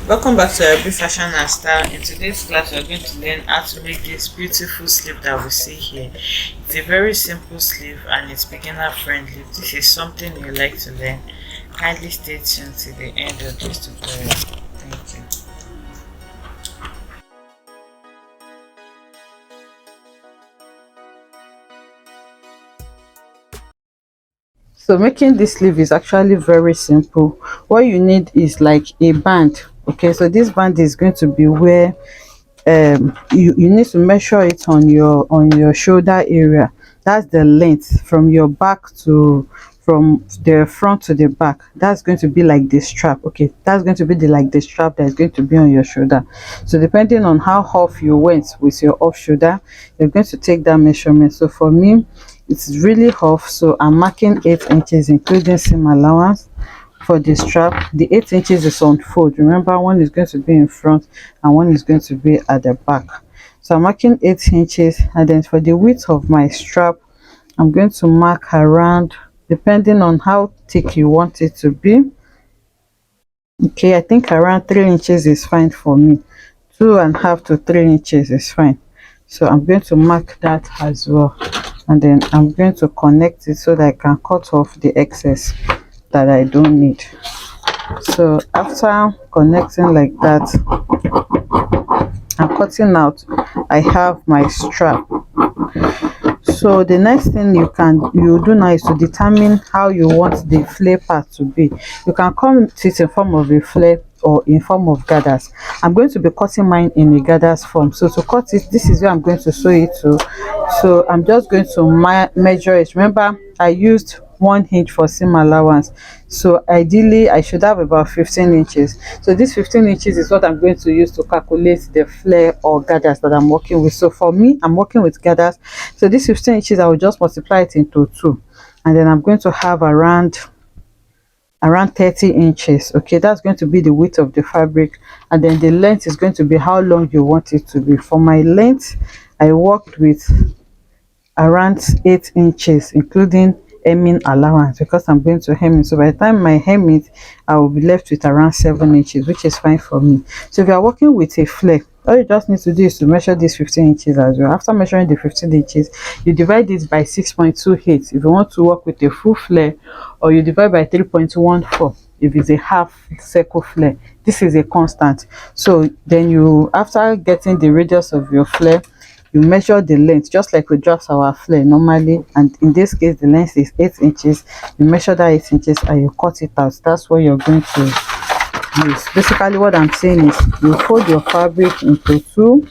Welcome back to Every Fashion and Style. In today's class, we are going to learn how to make this beautiful sleeve that we see here. It's a very simple sleeve and it's beginner friendly. If this is something you like to learn, kindly stay tuned to the end of this tutorial. Thank you. So making this sleeve is actually very simple. What you need is like a band. Okay, so this band is going to be where you need to measure it on your shoulder area. That's the length from your back to from the front to the back. That's going to be like the strap. Okay, that's going to be the like the strap that's going to be on your shoulder. So depending on how off you went with your off shoulder, you're going to take that measurement. So for me, it's really off, so I'm marking 8 inches including seam allowance. For the strap, the 8 inches is on fold. Remember, one is going to be in front and one is going to be at the back. So I'm marking 8 inches, and then for the width of my strap, I'm going to mark around, depending on how thick you want it to be. Okay, I think around 3 inches is fine for me. 2.5 to 3 inches is fine. So I'm going to mark that as well, and then I'm going to connect it so that I can cut off the excess that I don't need. So after connecting like that and cutting out, I have my strap. So the next thing you do now is to determine how you want the flare part to be. You can come to it in form of a flare or in form of gathers. I'm going to be cutting mine in a gathers form. So to cut it, this is where I'm going to sew it to. So I'm just going to measure it. Remember, I used 1 inch for seam allowance, so ideally I should have about 15 inches. So this 15 inches is what I'm going to use to calculate the flare or gathers that I'm working with. So for me, I'm working with gathers, so this 15 inches I will just multiply it into 2, and then I'm going to have around 30 inches. Okay, that's going to be the width of the fabric, and then the length is going to be how long you want it to be. For my length, I worked with around 8 inches including hemming allowance, because I'm going to hem it. So by the time my hem it, I will be left with around 7 inches, which is fine for me. So if you are working with a flare, all you just need to do is to measure this 15 inches as well. After measuring the 15 inches, you divide it by 6.28 if you want to work with a full flare, or you divide by 3.14 if it's a half circle flare. This is a constant. So then you, after getting the radius of your flare, you measure the length just like we draft our flare normally, and in this case the length is 8 inches. You measure that 8 inches and you cut it out. That's what you're going to use. Basically what I'm saying is, you fold your fabric into 2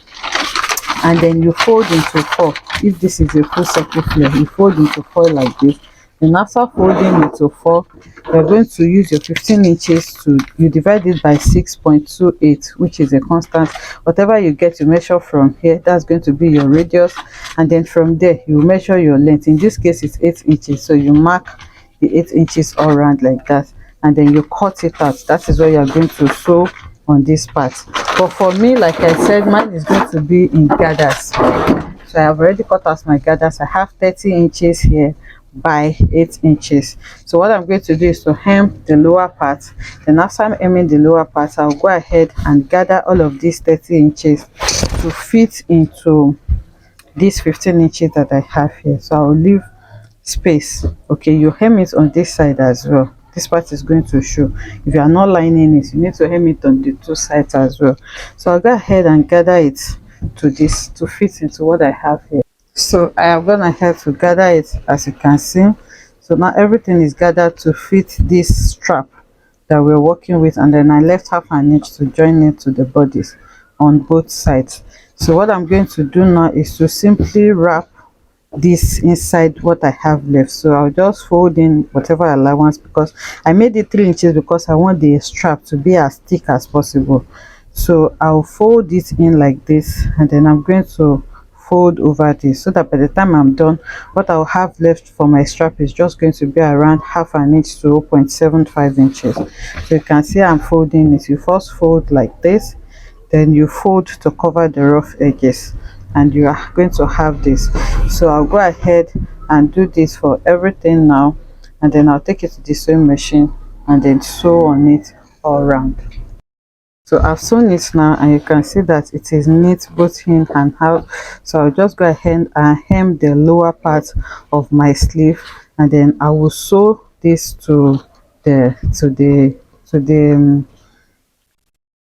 and then you fold into 4. If this is a full circle flare, you fold into 4 like this. Then after folding into 4, you're going to use your 15 inches to, you divide it by 6.28, which is a constant. Whatever you get, you measure from here. That's going to be your radius, and then from there you measure your length. In this case it's 8 inches, so you mark the 8 inches all around like that, and then you cut it out. That is what you are going to sew on this part. But for me, like I said, mine is going to be in gathers. So I have already cut out my gathers. I have 30 inches here by 8 inches. So what I'm going to do is to hem the lower part. Then after I'm hemming the lower part, I'll go ahead and gather all of these 30 inches to fit into these 15 inches that I have here. So I'll leave space. Okay, you hem it on this side as well. This part is going to show. If you are not lining it, you need to hem it on the 2 sides as well. So I'll go ahead and gather it to this to fit into what I have here. So I have gone ahead to gather it, as you can see. So now everything is gathered to fit this strap that we're working with, and then I left half an inch to join it to the bodies on both sides. So what I'm going to do now is to simply wrap this inside what I have left. So I'll just fold in whatever allowance, because I made it 3 inches because I want the strap to be as thick as possible. So I'll fold it in like this, and then I'm going to fold over this, so that by the time I'm done, what I'll have left for my strap is just going to be around half an inch to 0.75 inches. So you can see I'm folding it. You first fold like this, then you fold to cover the rough edges, and you are going to have this. So I'll go ahead and do this for everything now, and then I'll take it to the sewing machine and then sew on it all around. So I've sewn it now, and you can see that it is neat both in and out. So I'll just go ahead and hem the lower part of my sleeve, and then I will sew this the to the to the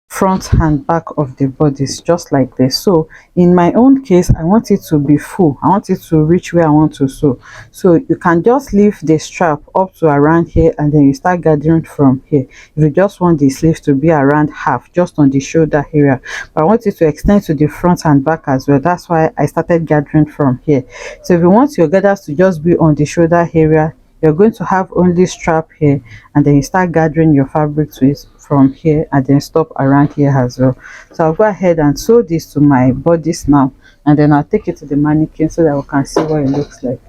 front and back of the bodice, just like this. So in my own case, I want it to be full. I want it to reach where I want to sew. So you can just leave the strap up to around here, and then you start gathering from here. If you just want the sleeve to be around half, just on the shoulder area, but I want it to extend to the front and back as well. That's why I started gathering from here. So if you want your gathers to just be on the shoulder area, you're going to have only strap here, and then you start gathering your fabric to it from here, and then stop around here as well. So I'll go ahead and sew this to my bodice now, and then I'll take it to the mannequin so that we can see what it looks like.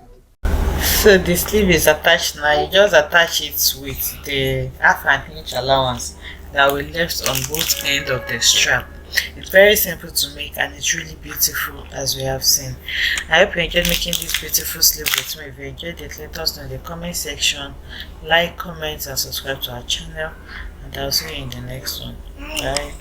So the sleeve is attached now. You just attach it with the half an inch allowance that we left on both ends of the strap. It's very simple to make, and it's really beautiful, as we have seen. I hope you enjoyed making this beautiful sleeve with me. If you enjoyed it, let us know in the comment section. Like, comment, and subscribe to our channel, and I'll see you in the next one. Bye.